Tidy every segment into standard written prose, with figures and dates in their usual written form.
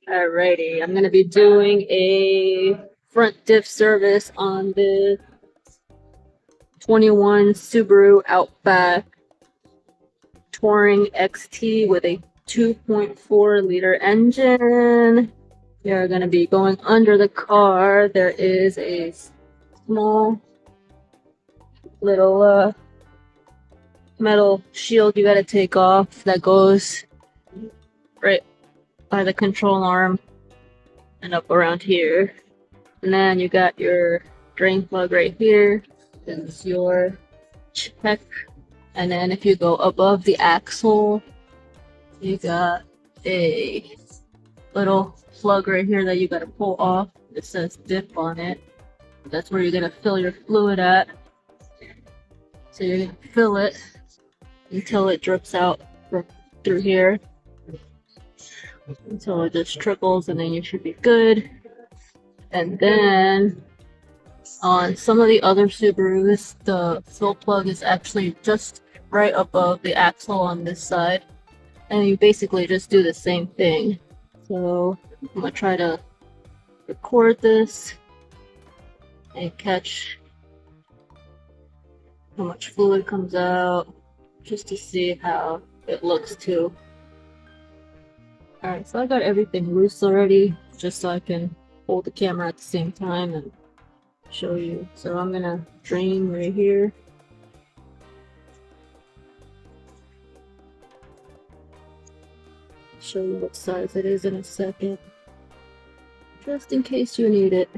Alrighty, I'm gonna be doing a front diff service on the 21 Subaru Outback Touring XT with a 2.4 liter engine. You're gonna be going under the car. There is a small little metal shield you gotta take off that goes right by the control arm and up around here. And then you got your drain plug right here. This is your check. And then if you go above the axle, you got a little plug right here that you gotta pull off. It says dip on it. That's where you're gonna fill your fluid at. So you're gonna fill it until it drips out through here. Until it just trickles, and then you should be good. And then on some of the other Subarus, the fill plug is actually just right above the axle on this side. And you basically just do the same thing. So I'm gonna try to record this and catch how much fluid comes out, just to see how it looks too. Alright, so I got everything loose already, just so I can hold the camera at the same time and show you. So I'm gonna drain right here. Show you what size it is in a second, just in case you need it.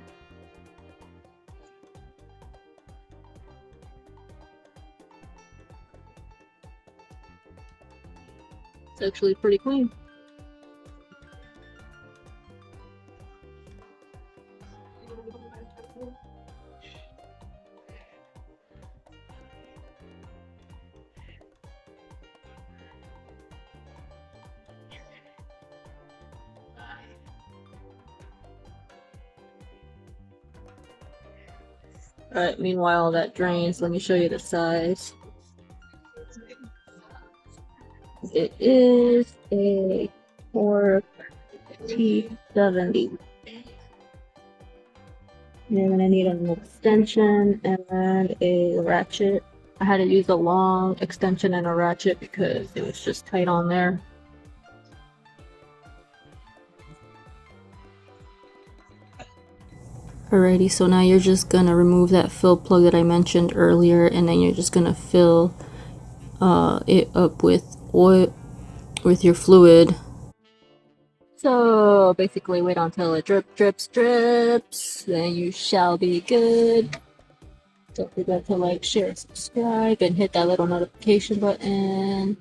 It's actually pretty clean. Alright, meanwhile that drains, let me show you the size. It is a 4T70. You're gonna need an extension and a ratchet. I had to use a long extension and a ratchet because it was just tight on there. Alrighty, so now you're just gonna remove that fill plug that I mentioned earlier, and then you're just gonna fill it up with oil, with your fluid. So basically wait until it drips, then you shall be good. Don't forget to like, share, subscribe, and hit that little notification button.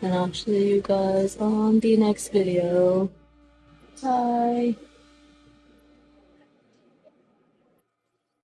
And I'll see you guys on the next video. Bye!